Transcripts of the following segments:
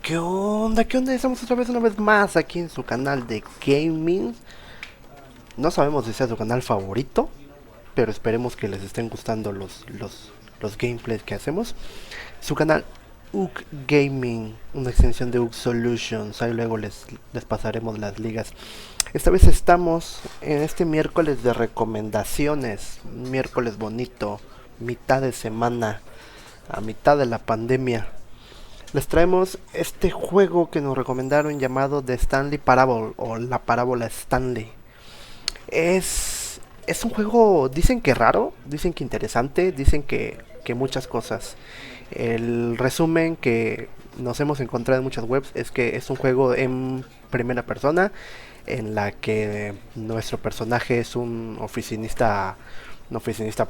¿Qué onda? ¿Qué onda? Estamos otra vez, una vez más aquí en su canal de gaming. No sabemos si sea su canal favorito, pero esperemos que les estén gustando los gameplays que hacemos. Su canal UG Gaming, una extensión de UG Solutions. Ahí luego les pasaremos las ligas. Esta vez estamos en este miércoles de recomendaciones. Un miércoles bonito, mitad de semana, a mitad de la pandemia. Les traemos este juego que nos recomendaron llamado The Stanley Parable o la parábola Stanley. Es un juego, dicen que raro, dicen que interesante, dicen que muchas cosas. El resumen que nos hemos encontrado en muchas webs es que es un juego en primera persona en la que nuestro personaje es un oficinista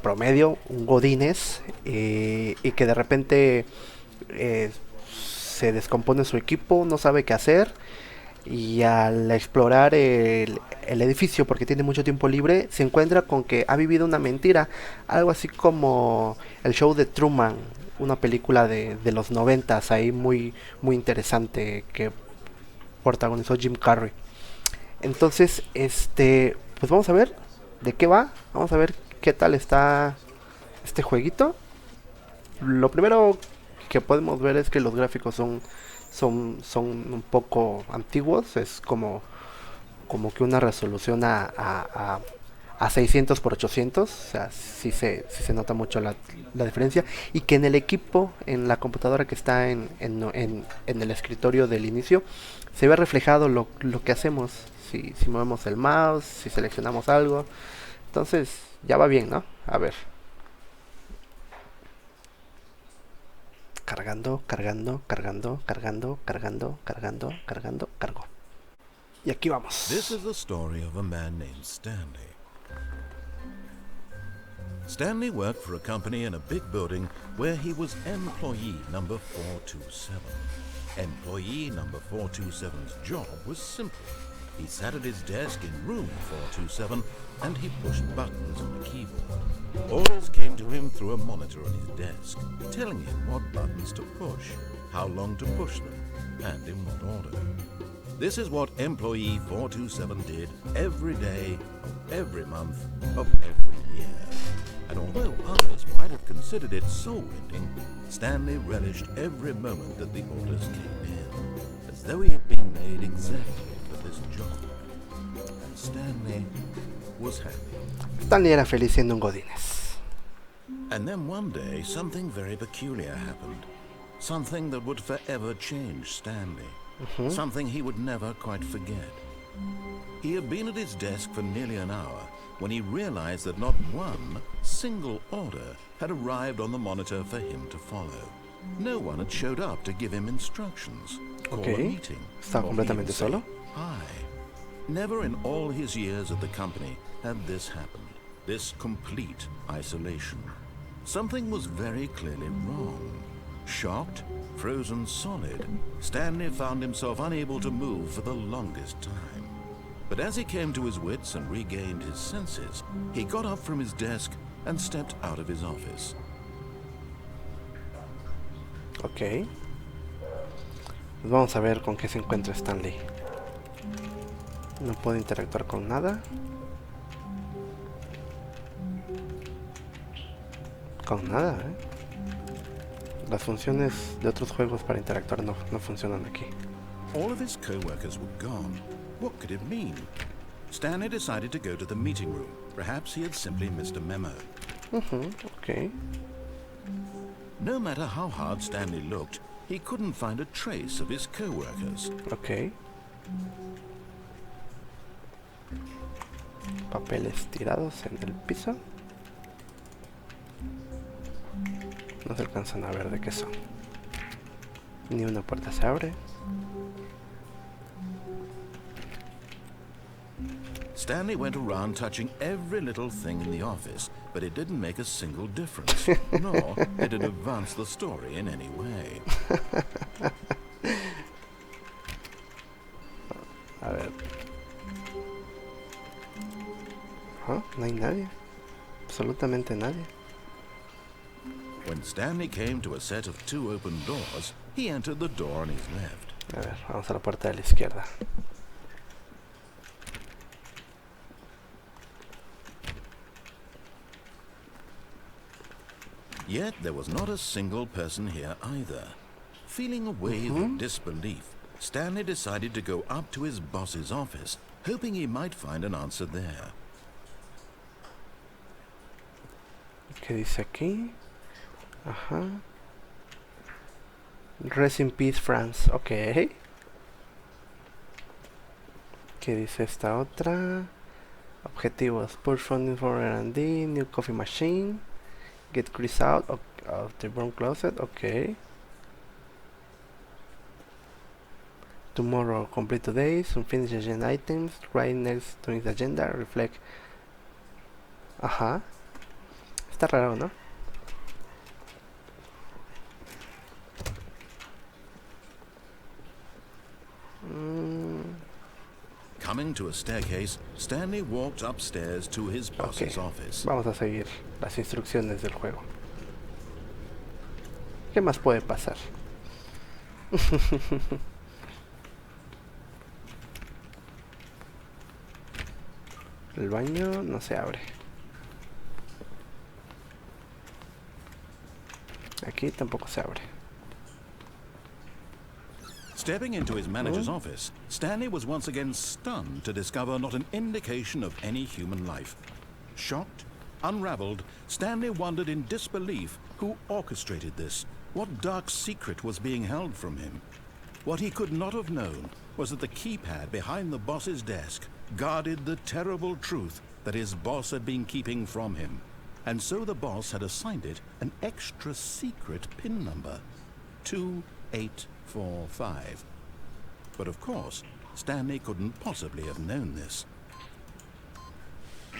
promedio, un godínez, y que de repente eh, se descompone su equipo, no sabe qué hacer, y al explorar el edificio porque tiene mucho tiempo libre se encuentra con que ha vivido una mentira, algo así como el show de Truman, una película de los noventas ahí muy interesante que protagonizó Jim Carrey. Entonces pues vamos a ver de qué va, vamos a ver qué tal está este jueguito. Lo primero que podemos ver es que los gráficos son un poco antiguos. Es como que una resolución a 600 por 800. O sea, sí se nota mucho la diferencia. Y que en el equipo, en la computadora que está en el escritorio del inicio, se ve reflejado lo que hacemos. Si movemos el mouse, si seleccionamos algo. Entonces, ya va bien, ¿no? A ver. Cargando. Cargo. Y aquí vamos. This is the story of a man named Stanley. Stanley worked for a company in a big building where he was employee number 427. Employee number 427's job was simple. He sat at his desk in room 427 and he pushed buttons on the keyboard. Orders came to him through a monitor on his desk, telling him what buttons to push, how long to push them, and in what order. This is what employee 427 did every day, of every month, of every year. And although others might have considered it soul-winding, Stanley relished every moment that the orders came in, as though he had been made exactly for this job. And Stanley was happy. Stanley era feliz siendo un godínez. And then one day, something very peculiar happened. Something that would forever change Stanley. Something he would never quite forget. He had been at his desk for nearly an hour when he realized that not one single order had arrived on the monitor for him to follow. No one had showed up to give him instructions, call a meeting, Estaba completamente solo. hi. Never in all his years at the company had this happened, this complete isolation. Something was very clearly wrong. Shocked, frozen solid, Stanley found himself unable to move for the longest time. But as he came to his wits and regained his senses, he got up from his desk and stepped out of his office. Ok. Pues vamos a ver con qué se encuentra Stanley. No puedo interactuar con nada. Con nada, Las funciones de otros juegos para interactuar no funcionan aquí. All of his co-workers were gone. What could it mean? Stanley decided to go to the meeting room. Perhaps he had simply missed a memo. Ok. No matter how hard Stanley looked, he couldn't find a trace of his co-workers. Ok. Papeles tirados en el piso. No se alcanzan a ver de qué son. Ni una puerta se abre. Stanley went around touching every little thing in the office, but it didn't make a single difference, nor did it advance the story in any way. A ver. No hay nadie. Absolutamente nadie. When Stanley came to a set of two open doors, he entered the door on his left. A ver, vamos a la puerta de la izquierda. Yet there was not a single person here either. Feeling a wave of disbelief, Stanley decided to go up to his boss's office, hoping he might find an answer there. ¿Qué dice aquí? Ajá. Rest in peace, France. Ok. ¿Qué dice esta otra? Objetivos. Push funding for R&D, new coffee machine. Get Chris out of the broom closet. Ok. Tomorrow, complete today. Some finished agenda items. Right next to his agenda. Reflect. Ajá. Está raro, ¿no? Coming to a staircase, Stanley walked upstairs to his boss's office. Vamos a seguir las instrucciones del juego. ¿Qué más puede pasar? El baño no se abre. Aquí tampoco se abre. Stepping into his manager's office, Stanley was once again stunned to discover not an indication of any human life. Shocked, unraveled, Stanley wondered in disbelief who orchestrated this. What dark secret was being held from him? What he could not have known was that the keypad behind the boss's desk guarded the terrible truth that his boss had been keeping from him. And so the boss had assigned it an extra secret PIN number, 2845. But of course, Stanley couldn't possibly have known this.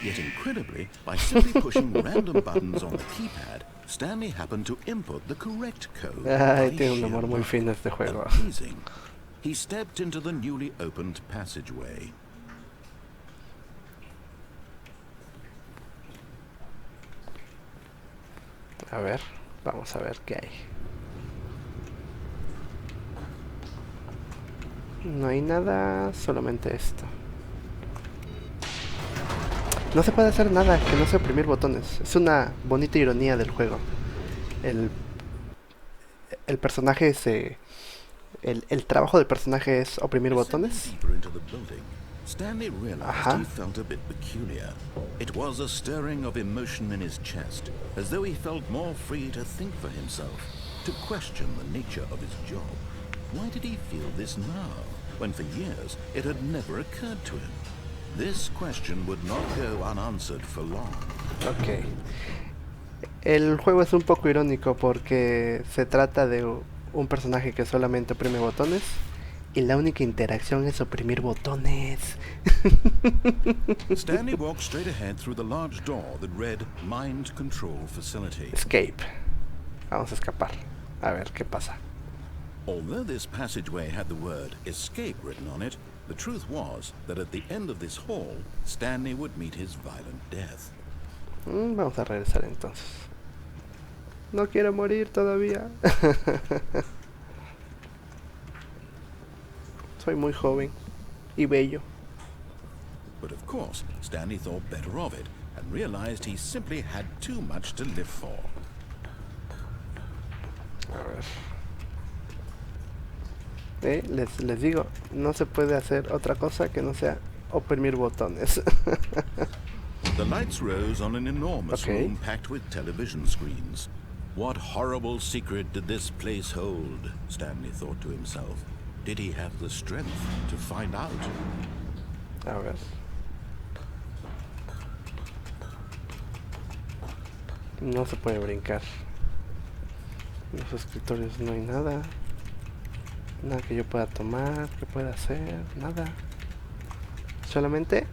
Yet incredibly, by simply pushing random buttons on the keypad, Stanley happened to input the correct code. Ay, tiene un amor muy fino este juego. Amazing. He stepped into the newly opened passageway. A ver, vamos a ver qué hay. No hay nada, solamente esto. No se puede hacer nada que no sea oprimir botones. Es una bonita ironía del juego. El personaje se... El trabajo del personaje es oprimir botones. Stanley realized he felt a bit peculiar. It was a stirring of emotion in his chest, as though he felt more free to think for himself, to question the nature of his job. Why did he feel this now, when for years it had never occurred to him? This question would not go unanswered for long. Ok. El juego es un poco irónico porque se trata de un personaje que solamente oprime botones. Y la única interacción es oprimir botones. Stanley walked straight ahead through the large door that read Mind Control Facility. Escape. Vamos a escapar. A ver qué pasa. Although this passageway had the word escape written on it, the truth was that at the end of this hall, Stanley would meet his violent death. Vamos a regresar entonces. No quiero morir todavía. Soy muy joven y bello. But of course, Stanley thought better of it and realized he simply had too much to live for. A ver. Les digo, no se puede hacer otra cosa que no sea oprimir botones. The lights rose on an enormous room packed with television screens. What horrible secret did this place hold? Stanley thought to himself. Did he have the strength to find out? A ver. No se puede brincar. En los escritorios no hay nada. Nada que yo pueda tomar, que pueda hacer, nada. Solamente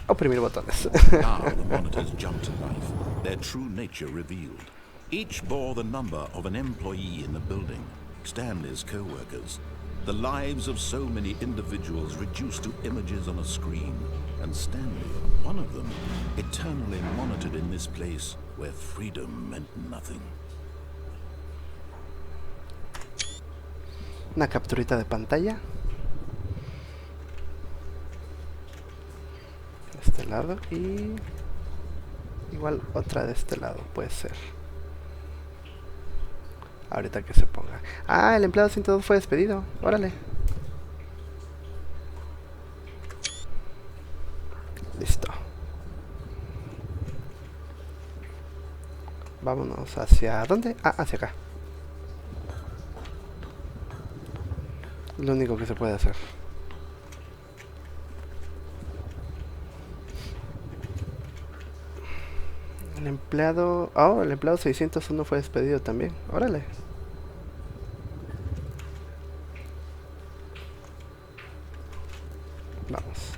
oprimir botones. Now the monitors jumped to life, their true nature revealed. Each bore the number of an employee in the building, Stanley's co-workers. The lives of so many individuals reduced to images on a screen, and Stanley, one of them, eternally monitored in this place where freedom meant nothing. Una capturita de pantalla. De este lado y... igual otra de este lado puede ser. Ahorita que se ponga. Ah, el empleado 102 fue despedido. Órale. Listo. Vámonos hacia... ¿dónde? Ah, hacia acá. Lo único que se puede hacer. El empleado... oh, el empleado 601 fue despedido también. Órale. Vamos.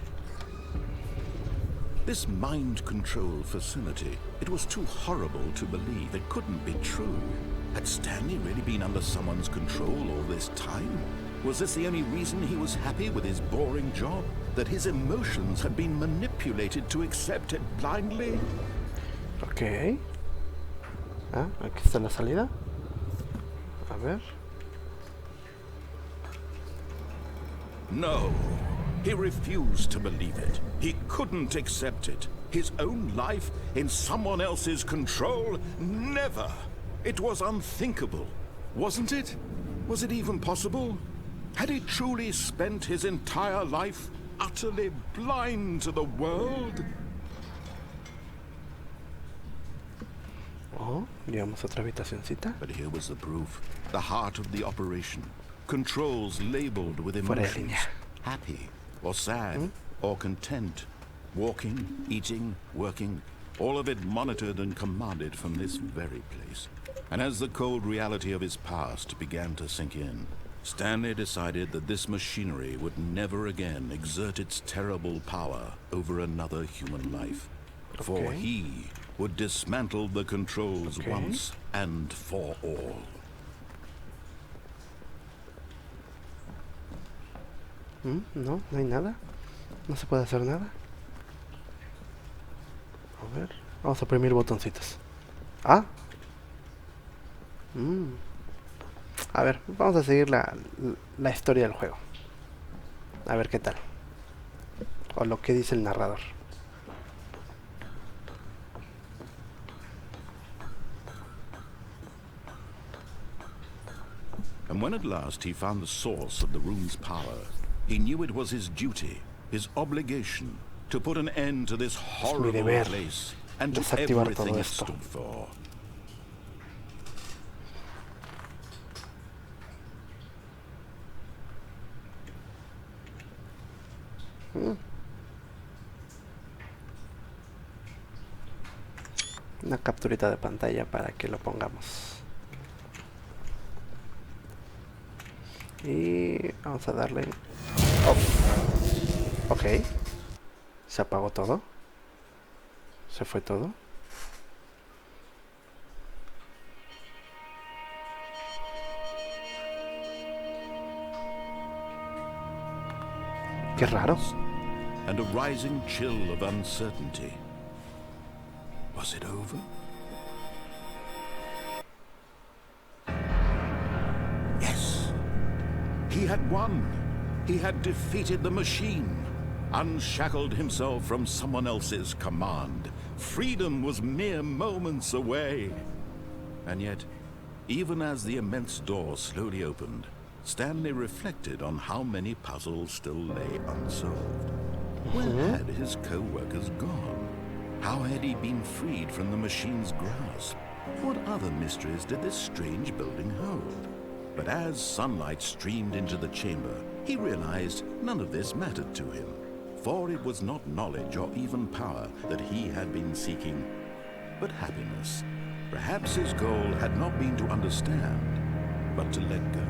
This mind control facility, it was too horrible to believe. It couldn't be true. Had Stanley really been under someone's control all this time? Was this the only reason he was happy with his boring job? That his emotions had been manipulated to accept it blindly? Ok. Ah, aquí está la salida. A ver. No. He refused to believe it. He couldn't accept it. His own life in someone else's control? Never. It was unthinkable. Wasn't it? Was it even possible? Had he truly spent his entire life utterly blind to the world? Oh, llegamos a otra habitacioncita. But here was the proof. The heart of the operation. Controls labeled with Fuera de emotions. línea. Happy, or sad, or content. Walking, eating, working. All of it monitored and commanded from this very place. And as the cold reality of his past began to sink in, Stanley decided that this machinery would never again exert its terrible power over another human life. For Okay. he would dismantle the controls once and for all. No, no hay nada. No se puede hacer nada. A ver. Vamos a oprimir botoncitos. Ah. A ver, vamos a seguir la historia del juego. A ver qué tal. O lo que dice el narrador. And when at last he found the source of the room's power, he knew it was his duty, his obligation, to put an end to this horrible deber, place and to desactivar everything todo it esto. stood for. Una capturita de pantalla para que lo pongamos. Y vamos a darle... oh. Ok. Se apagó todo. Se fue todo. Qué raro. And a rising chill of uncertainty. Was it over? Yes. He had won. He had defeated the machine. Unshackled himself from someone else's command. Freedom was mere moments away. And yet, even as the immense door slowly opened, Stanley reflected on how many puzzles still lay unsolved. Where had his co-workers gone? How had he been freed from the machine's grasp? What other mysteries did this strange building hold? But as sunlight streamed into the chamber, he realized none of this mattered to him. For it was not knowledge or even power that he had been seeking, but happiness. Perhaps his goal had not been to understand, but to let go.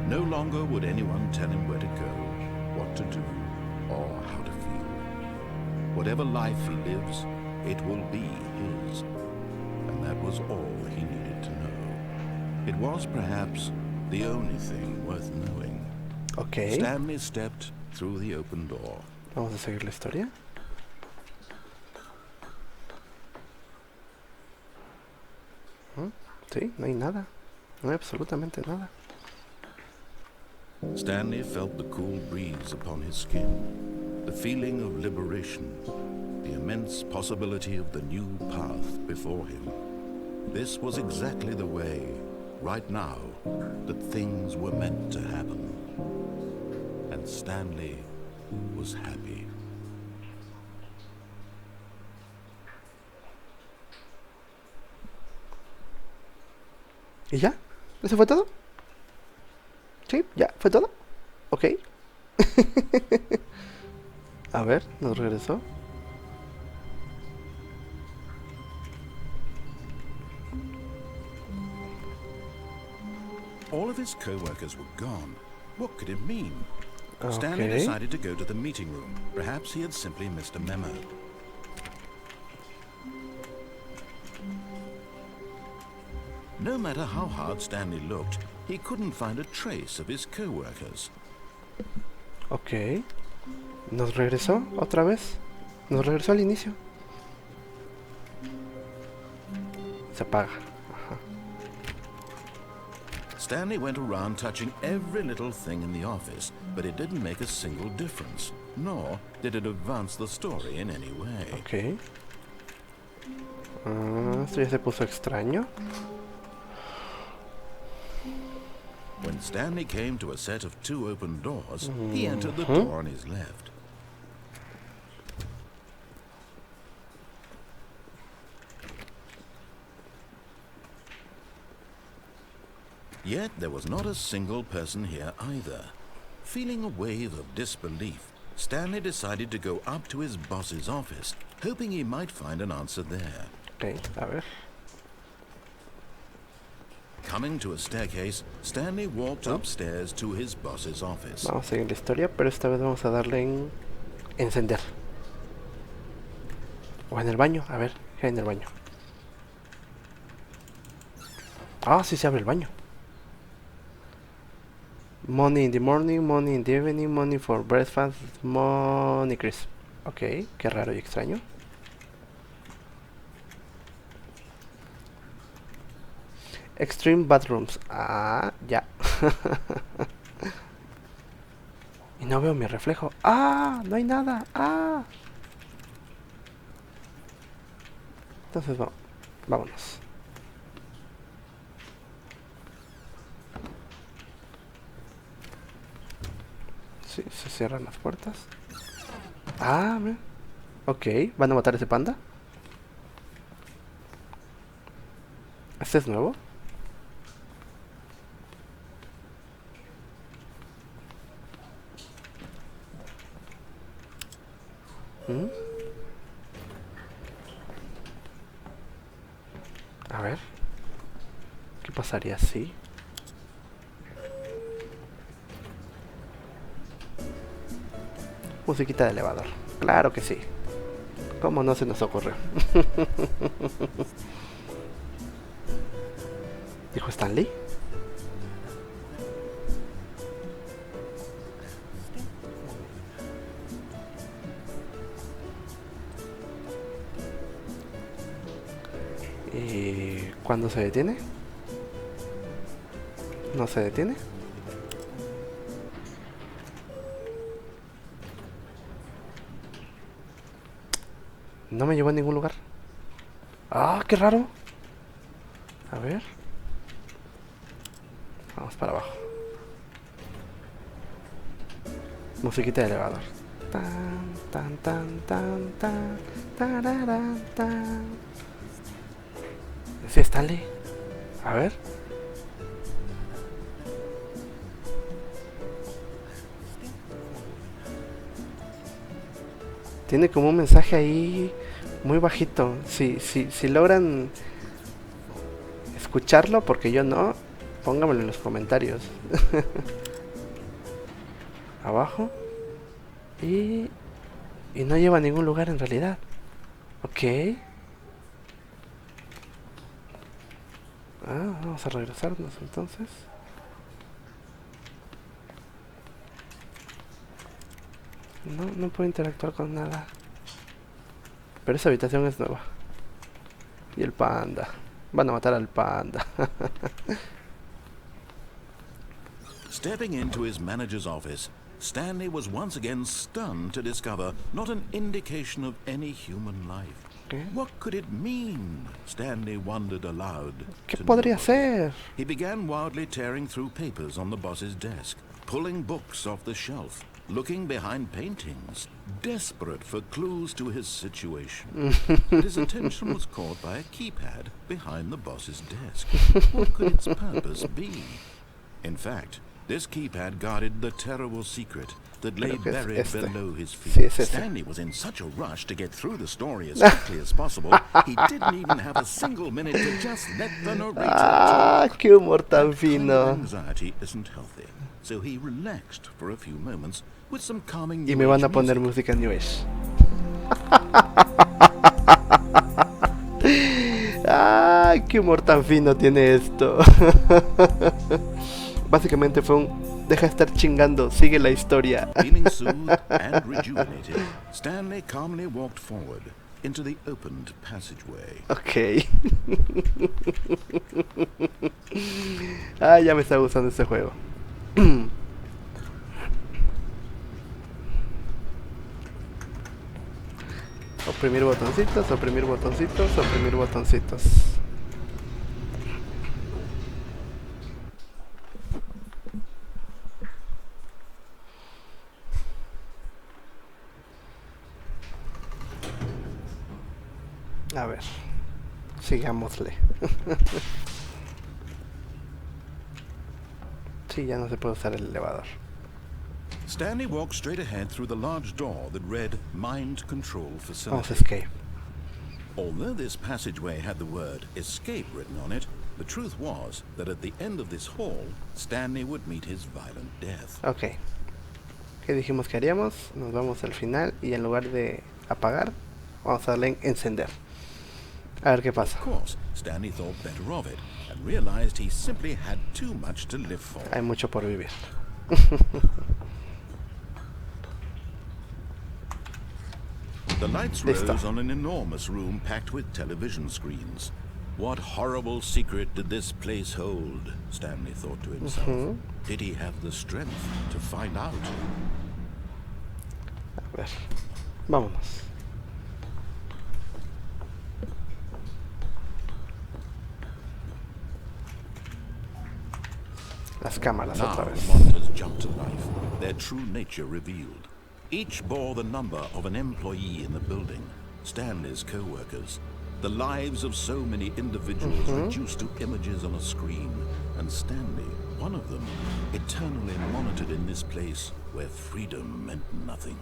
No longer would anyone tell him where to go, what to do, or how to feel. Whatever life he lives, it will be his. And that was all he needed to know. It was perhaps the only thing worth knowing. Ok. Stanley stepped through the open door. Vamos a seguir la historia. Sí, no hay nada. No hay absolutamente nada. Stanley felt the cool breeze upon his skin, the feeling of liberation, the immense possibility of the new path before him. This was exactly the way, right now, that things were meant to happen. And Stanley was happy. ¿Y ya? ¿Eso fue todo? ¿Sí? ¿Ya? ¿Fue todo? Ok. A ver, nos regresó. All of his co-workers were gone. What could it mean? Stanley decided to go to the meeting room. Perhaps he had simply missed a memo. No matter how hard Stanley looked, he couldn't find a trace of his co-workers. Ok. Nos regresó otra vez. Nos regresó al inicio. Se apaga. Ajá. Stanley went around touching every little thing in the office, but it didn't make a single difference, nor did it advance the story in any way. Ok. Esto ya se puso extraño. When Stanley came to a set of 2 open doors, he entered the door on his left. Yet there was not a single person here either. Feeling a wave of disbelief, Stanley decided to go up to his boss's office, hoping he might find an answer there. Ok, a ver. Coming to a staircase, Stanley walked upstairs to his boss's office. Vamos a seguir la historia, pero esta vez vamos a darle en encender. O en el baño, a ver, ¿qué hay en el baño? Ah, sí se abre el baño. Money in the morning, money in the evening, money for breakfast, money crisp. Ok, qué raro y extraño. Extreme bathrooms. Ah, ya. Y no veo mi reflejo. Ah, no hay nada. Ah. Entonces vámonos. Sí, se cierran las puertas. Ah, mira. Ok, ¿van a matar a ese panda? ¿Este es nuevo? A ver. ¿Qué pasaría si? Musiquita de elevador. Claro que sí. ¿Cómo no se nos ocurrió? Dijo Stanley. ¿Y cuándo se detiene? ¿No se detiene? No me llevó a ningún lugar. Ah, qué raro. A ver. Vamos para abajo. Musiquita de elevador. Tan, tan, tan, tan, tan, tararán, tan. ¿Sí, Stanley? A ver. Tiene como un mensaje ahí muy bajito. Si logran escucharlo, porque yo no, pónganmelo en los comentarios. Abajo. Y no lleva a ningún lugar en realidad. Ok. Vamos a regresarnos entonces. No puedo interactuar con nada. Pero esa habitación es nueva. Y el panda. Van a matar al panda. Stepping into his manager's office, Stanley was once again stunned to discover not an indication of any human life. What could it mean? Stanley wondered aloud. ¿Qué podría ser? He began wildly tearing through papers on the boss's desk, pulling books off the shelf, looking behind paintings, desperate for clues to his situation. But his attention was caught by a keypad behind the boss's desk. What could its purpose be? In fact, this keypad guarded the terrible secret that lay buried below his feet. Stanley was in such a rush to get through the story as quickly as possible, he didn't even have a single minute to just let the narrator talk. ¡Qué humor tan fino! Anxiety isn't healthy, so he relaxed for a few moments with some calming Y me van a poner música New Age. ¡Ah! ¡Qué humor tan fino tiene esto! Básicamente fue un... Deja de estar chingando, sigue la historia. Feeling soothed and rejuvenated, Stanley calmly walked forward into the opened passageway. Ok. Ah, ya me está gustando este juego. Oprimir botoncitos, oprimir botoncitos, oprimir botoncitos. A ver, sigámosle. Sí, ya no se puede usar el elevador. Stanley walked straight ahead through the large door that read Mind Control Facility. Vamos a escape. Although this passageway had the word escape written on it, the truth was that at the end of this hall, Stanley would meet his violent death. Ok. ¿Qué dijimos que haríamos? Nos vamos al final y en lugar de apagar, vamos a darle en encender. A ver qué pasa. Of course, Stanley thought better of it and realized he simply had too much to live for. Hay mucho por vivir. The lights rose on an enormous room packed with television screens. What horrible secret did this place hold? Stanley thought to himself. Did he have the strength to find out? A ver, vámonos. Las cámaras Now otra vez. monitors jumped to life, their true nature revealed. Each bore the number of an employee in the building, Stanley's co-workers. The lives of so many individuals reduced to images on a screen, and Stanley, one of them, eternally monitored in this place where freedom meant nothing.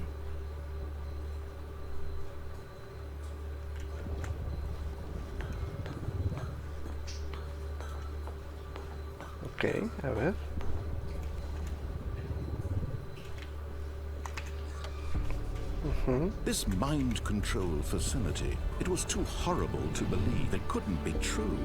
Ok, a ver. This mind control facility, it was too horrible to believe. It couldn't be true.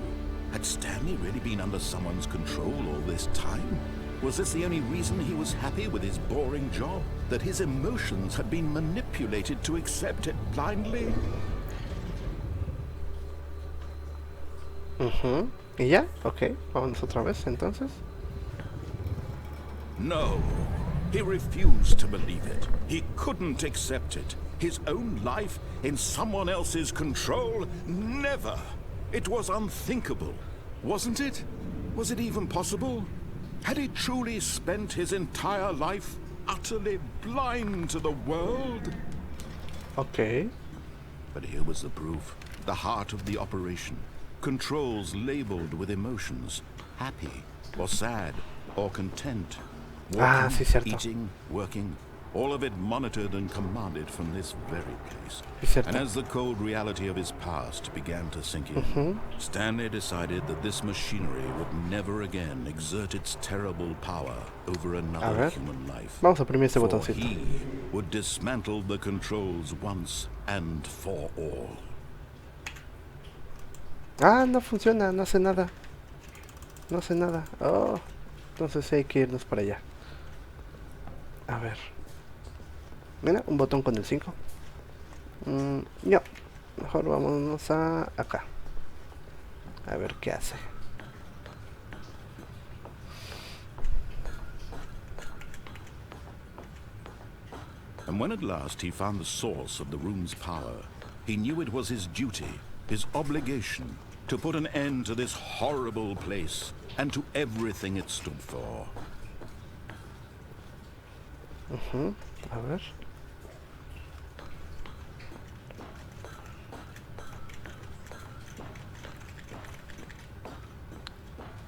Had Stanley really been under someone's control all this time? Was this the only reason he was happy with his boring job? That his emotions had been manipulated to accept it blindly? ¿Y ya? Ok, vamos otra vez entonces. No. He refused to believe it. He couldn't accept it. His own life in someone else's control? Never. It was unthinkable. Wasn't it? Was it even possible? Had he truly spent his entire life utterly blind to the world? Ok. But here was the proof. The heart of the operation. Controls labeled with emotions. Happy, or sad, or content. Walking, sí, cierto. eating, working, all of it monitored and commanded from this very place. Sí, cierto. And as the cold reality of his past began to sink in, Stanley decided that this machinery would never again exert its terrible power over another human life. Vamos a oprimir este For botoncito. he would dismantle the controls once and for all. Ah, no funciona, no hace nada. No hace nada. Oh, entonces hay que irnos para allá. A ver. Mira, un botón con el 5. No. Mejor vámonos a acá. A ver qué hace. And when at last he found the source of the room's power, he knew it was his duty, his obligation, to put an end to this horrible place and to everything it stood for. A ver.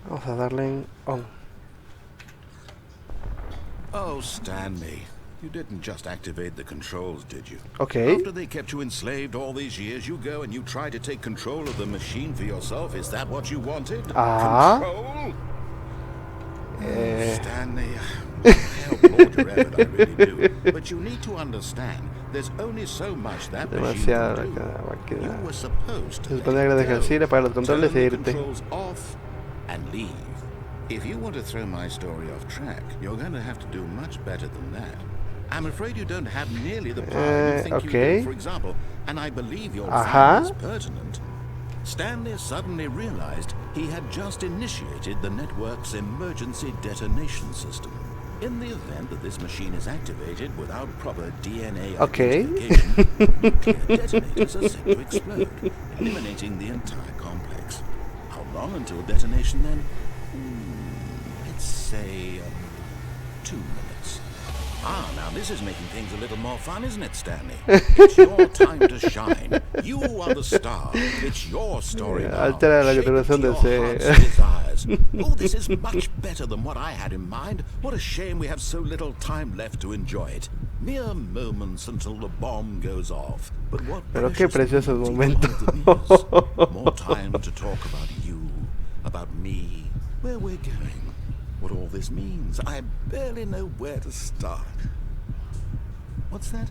Vamos a darle en on. Oh, Stanley, you didn't just activate the controls, did you? Okay. After they kept you enslaved all these years, you go and you try to take control of the machine for yourself. Is that what you wanted? Control? Stanley, I applaud your effort, I really do. But you need to understand, there's only so much that machine can do. You were supposed to para los controles e turn the irte. controls off and leave. If you want to throw my story off track, you're going to have to do much better than that. I'm afraid you don't have nearly the power you think you do, for example, and I believe your finding is pertinent. Stanley suddenly realized he had just initiated the network's emergency detonation system. In the event that this machine is activated without proper DNA identification, nuclear detonators are set to explode, eliminating the entire complex. How long until detonation then? Let's say 2 minutes. Now this is making things a little more fun, isn't it, Stanley? It's your time to shine. You are the star. It's your story now. Altera la Shape it continuación to de your ese. heart's desires. Oh, this is much better than what I had in mind. What a shame we have so little time left to enjoy it. Mere moments until the bomb goes off. But what Pero qué preciosos momentos. More time to talk about you, about me, where we're going, what all this means. I barely know where to start. What's that?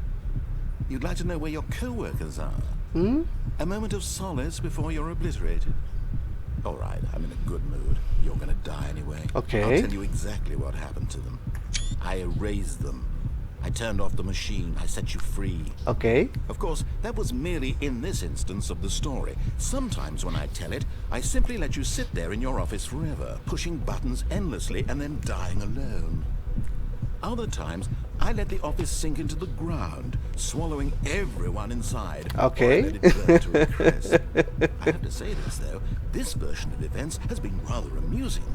You'd like to know where your co-workers are? A moment of solace before you're obliterated? All right, I'm in a good mood. You're gonna die anyway. Okay. I'll tell you exactly what happened to them. I erased them. I turned off the machine. I set you free. Okay. Of course, that was merely in this instance of the story. Sometimes when I tell it, I simply let you sit there in your office forever, pushing buttons endlessly and then dying alone. Other times, I let the office sink into the ground, swallowing everyone inside. Okay. Or I let it burn to a crisp. I have to say this, though. This version of events has been rather amusing.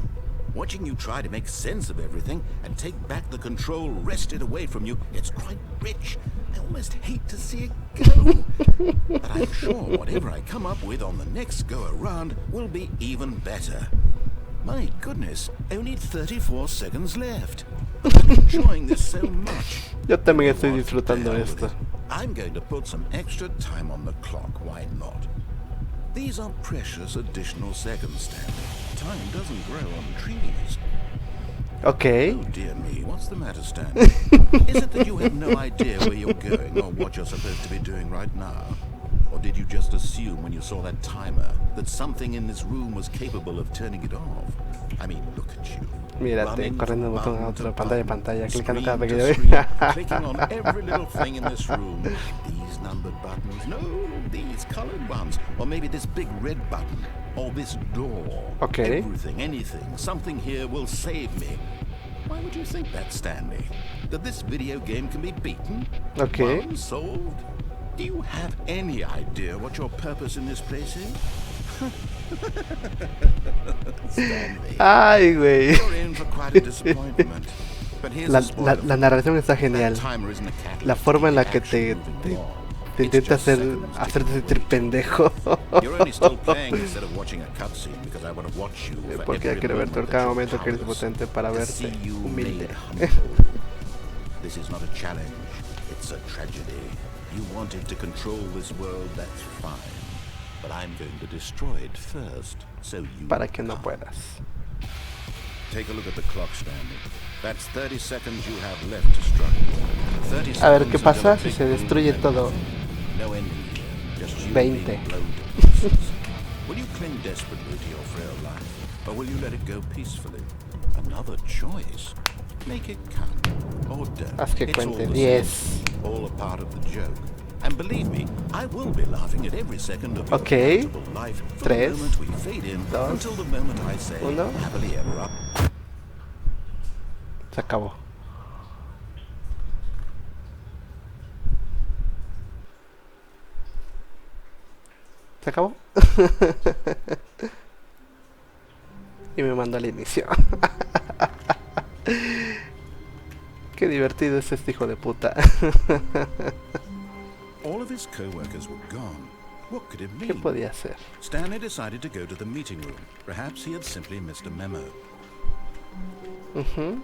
Watching you try to make sense of everything and take back the control wrested away from you, it's quite rich. I almost hate to see it go. But I'm sure whatever I come up with on the next go-around will be even better. My goodness, only 34 seconds left. But I'm enjoying this so much. Yo también estoy What? disfrutando The hell with esto. it. I'm going to put some extra time on the clock, why not? These are precious additional seconds, Stanley. Time doesn't grow on trees. Okay. Oh dear me, what's the matter, Stanley? Is it that you have no idea where you're going or what you're supposed to be doing right now? Or did you just assume when you saw that timer that something in this room was capable of turning it off? I mean, look at you. Mírate, corriendo de botón a otro, pantalla a pantalla, clicando cada Screen pequeño to screen, clicking on every little thing in this room. These numbered buttons, no, these colored ones, or maybe this big red button, or this door. Okay. Everything, anything, something here will save me. Why would you think that, Stanley? That this video game can be beaten? Okay. Won, solved? Do you have any idea what your purpose in this place is? Stanley, Ay, güey. you're in for quite a disappointment. But here's La, a spoiler. la narración está genial. That timer isn't a catalyst La forma en la to que the action te moving on. It's intenta just hacerte seconds sentir pendejo. You're only still playing instead of watching a cutscene because I want to watch you for Porque ya every quiero ver moment cada that you're momento que eres powerless, potente para to verte see you humilde. made humble. This is not a challenge, it's a tragedy. You wanted to control this world, that's fine. But I'm going to destroy it first, so you Para que no can't. puedas. Take a look at the clock, Stanley. That's 30 seconds you have left to struggle. 30 A ver qué seconds pasa until si a se big destruye boom todo. No ending here, just you 20. being blown to pieces. Will you cling desperately to your frail life, or will you let it go peacefully? Another choice. Make it count, or don't. Haz que It's all cuente the 10. same, all a part of the joke. And believe me, I will be laughing at every second of your Okay. comfortable life from the Tres, moment we fade in dos, until the moment I say uno. happily ever up. Se acabó. ¿Se acabó? Y me mandó al inicio. Qué divertido es este hijo de puta. All of his co-workers were gone. What could it ¿Qué mean? podía hacer? Stanley decided to go to the meeting room. Perhaps he had simply missed a memo.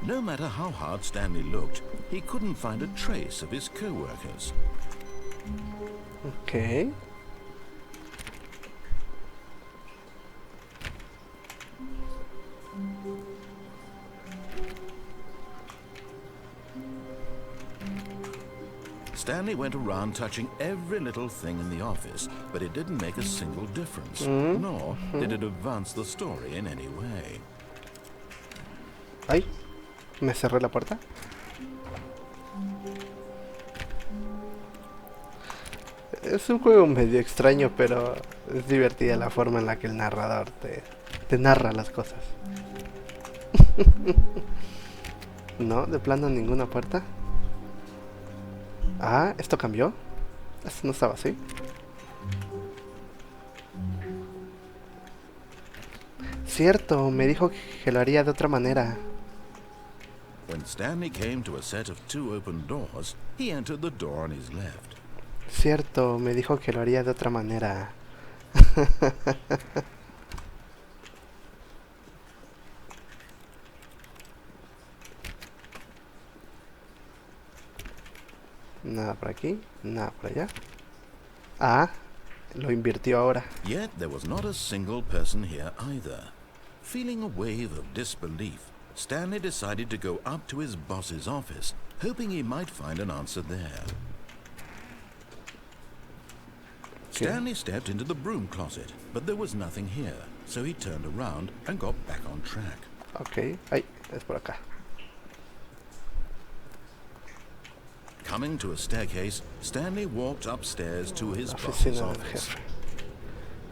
No matter how hard Stanley looked, he couldn't find a trace of his co-workers. Ok. Stanley went around touching every little thing in the office, but it didn't make a single difference, nor did it advance the story in any way. Ay, me cerré la puerta. Es un juego medio extraño, pero es divertida la forma en la que el narrador te narra las cosas. No, de plano ninguna puerta. Ah, ¿esto cambió? Esto no estaba así. Cierto, me dijo que lo haría de otra manera. When Stanley came to a set of 2 open doors, he entered the door on his left. Cierto, me dijo que lo haría de otra manera. Nada por aquí, nada por allá. Ah, lo invirtió ahora. Yet there was not a single person here either. Feeling a wave of disbelief, Stanley decided to go up to his boss's office, hoping he might find an answer there. Stanley stepped into the broom closet, but there was nothing here, so he turned around and got back on track. Ok, ay, es por acá. Coming to a staircase, Stanley walked upstairs to his La boss's oficina del office. jefe.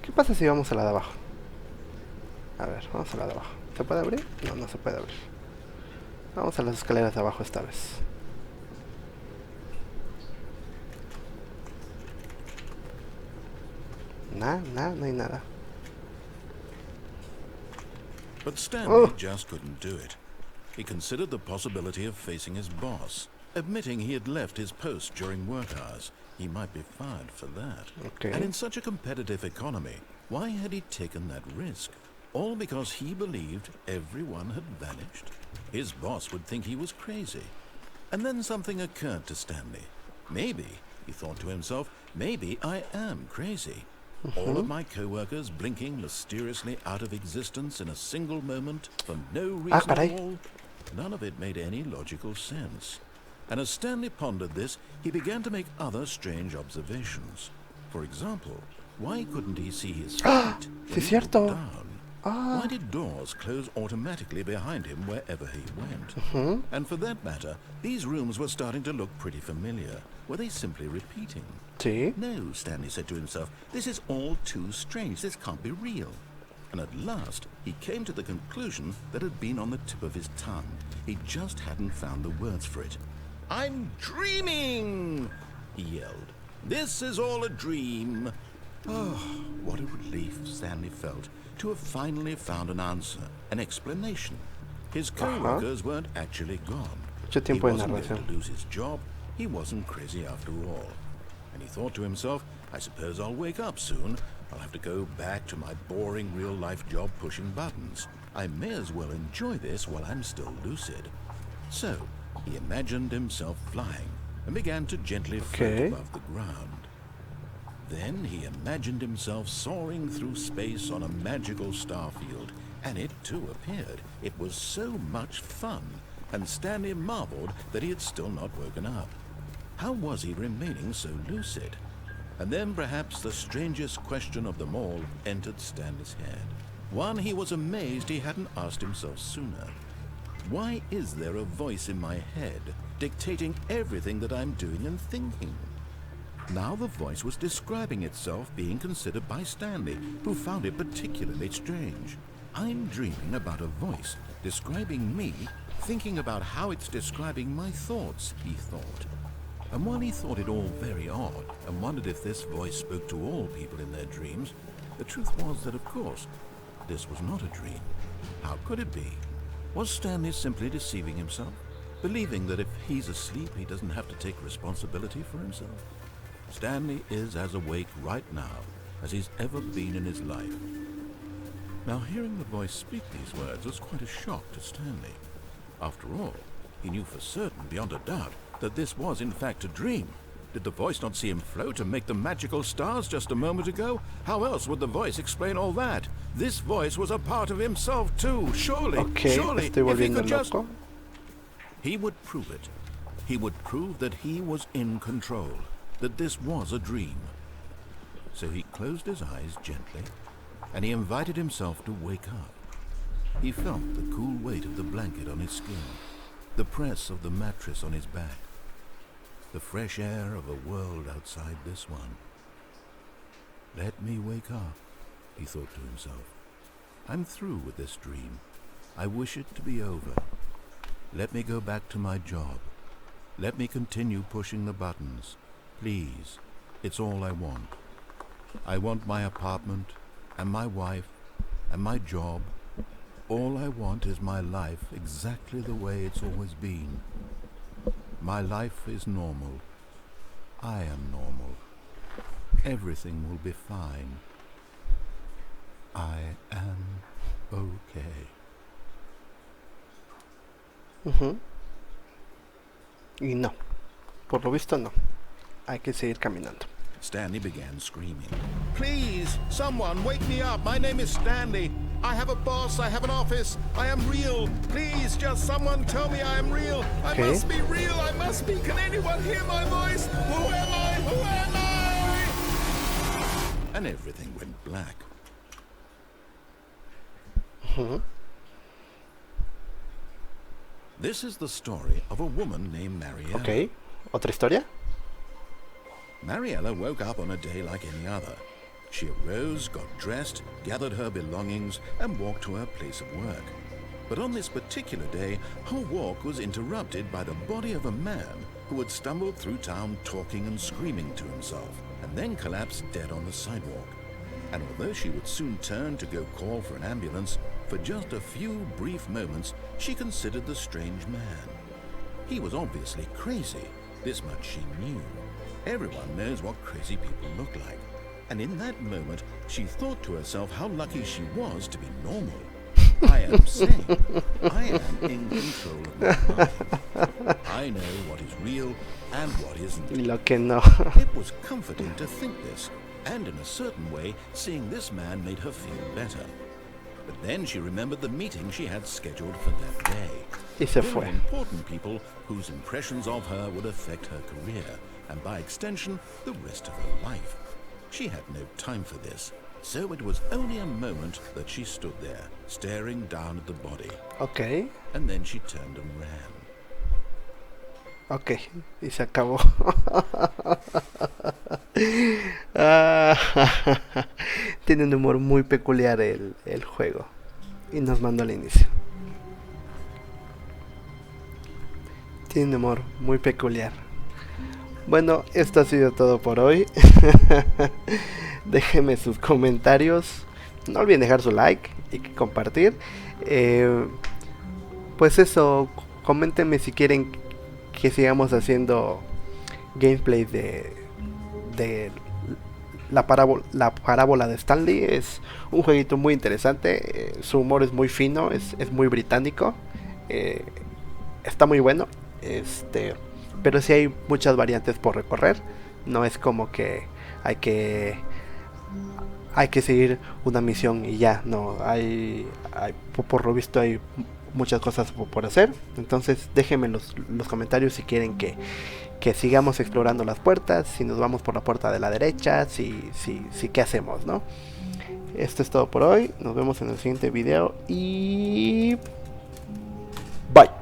¿Qué pasa si vamos a la de abajo? A ver, vamos a la de abajo. ¿Se puede abrir? No, no se puede abrir. Vamos a las escaleras de abajo esta vez. Nada, no hay nada. But Stanley just couldn't do it. He considered the possibility of facing his boss, admitting he had left his post during work hours. He might be fired for that. Okay. And in such a competitive economy, why had he taken that risk? All because he believed everyone had vanished? His boss would think he was crazy. And then something occurred to Stanley. Maybe, he thought to himself, maybe I am crazy. All of my co-workers blinking mysteriously out of existence in a single moment for no reason at all. None of it made any logical sense. And as Stanley pondered this, he began to make other strange observations. For example, why couldn't he see his feet when he looked down? Why did doors close automatically behind him wherever he went? And for that matter, these rooms were starting to look pretty familiar. Were they simply repeating? Sí. No, Stanley said to himself, this is all too strange. This can't be real. And at last, he came to the conclusion that had been on the tip of his tongue. He just hadn't found the words for it. I'm dreaming, he yelled. This is all a dream. Oh, what a relief Stanley felt to have finally found an answer, an explanation. His co-workers weren't actually gone. He wasn't going to lose his job. He wasn't crazy after all. And he thought to himself, I suppose I'll wake up soon. I'll have to go back to my boring real-life job pushing buttons. I may as well enjoy this while I'm still lucid. So, he imagined himself flying and began to gently float above the ground. Then he imagined himself soaring through space on a magical starfield, and it too appeared. It was so much fun, and Stanley marveled that he had still not woken up. How was he remaining so lucid? And then perhaps the strangest question of them all entered Stanley's head. One he was amazed he hadn't asked himself sooner. Why is there a voice in my head dictating everything that I'm doing and thinking? Now the voice was describing itself being considered by Stanley, who found it particularly strange. I'm dreaming about a voice describing me, thinking about how it's describing my thoughts, he thought. And while he thought it all very odd and wondered if this voice spoke to all people in their dreams, the truth was that, of course, this was not a dream. How could it be? Was Stanley simply deceiving himself, believing that if he's asleep, he doesn't have to take responsibility for himself? Stanley is as awake right now as he's ever been in his life. Now, hearing the voice speak these words was quite a shock to Stanley. After all, he knew for certain, beyond a doubt, that this was in fact a dream. Did the voice not see him float and make the magical stars just a moment ago? How else would the voice explain all that? This voice was a part of himself too, surely, surely, estoy if he volviendo could just... loco. He would prove it. He would prove that he was in control, that this was a dream. So he closed his eyes gently, and he invited himself to wake up. He felt the cool weight of the blanket on his skin, the press of the mattress on his back, the fresh air of a world outside this one. Let me wake up, he thought to himself. I'm through with this dream. I wish it to be over. Let me go back to my job. Let me continue pushing the buttons. Please, it's all I want. I want my apartment, and my wife, and my job. All I want is my life exactly the way it's always been. My life is normal. I am normal. Everything will be fine. I am okay. Y no, por lo visto no. Hay que seguir caminando. Stanley began screaming. Please, someone, wake me up. My name is Stanley. I have a boss. I have an office. I am real. Please, just someone tell me I am real. I must be real. I must be. Can anyone hear my voice? Who am I? Who am I? And everything went black. This is the story of a woman named Mariella. Ok, ¿otra historia? Mariella woke up on a day like any other. She arose, got dressed, gathered her belongings, and walked to her place of work. But on this particular day, her walk was interrupted by the body of a man who had stumbled through town talking and screaming to himself, and then collapsed dead on the sidewalk. And although she would soon turn to go call for an ambulance, for just a few brief moments, she considered the strange man. He was obviously crazy. This much she knew. Everyone knows what crazy people look like. And in that moment, she thought to herself how lucky she was to be normal. I am sane. I am in control of my life. I know what is real and what isn't. Y lo que no. It was comforting to think this, and in a certain way, seeing this man made her feel better. But then she remembered the meeting she had scheduled for that day. Y se Very fue. important people whose impressions of her would affect her career, and by extension, the rest of her life. She had no time for this, so it was only a moment that she stood there, staring down at the body. Ok, And then she turned and ran. ok, y se acabó. Tiene un humor muy peculiar el juego. Y nos mandó al inicio. Tiene un humor muy peculiar. Bueno, esto ha sido todo por hoy. Déjenme sus comentarios. No olviden dejar su like y compartir. Pues eso, coméntenme si quieren que sigamos haciendo gameplay de la parábola de Stanley. Es un jueguito muy interesante. Su humor es muy fino, es muy británico. Está muy bueno. Pero sí hay muchas variantes por recorrer. No es como que hay que seguir una misión y ya. No, por lo visto hay muchas cosas por hacer. Entonces déjenme los comentarios si quieren que sigamos explorando las puertas, si nos vamos por la puerta de la derecha, si qué hacemos, ¿no? Esto es todo por hoy. Nos vemos en el siguiente video y bye.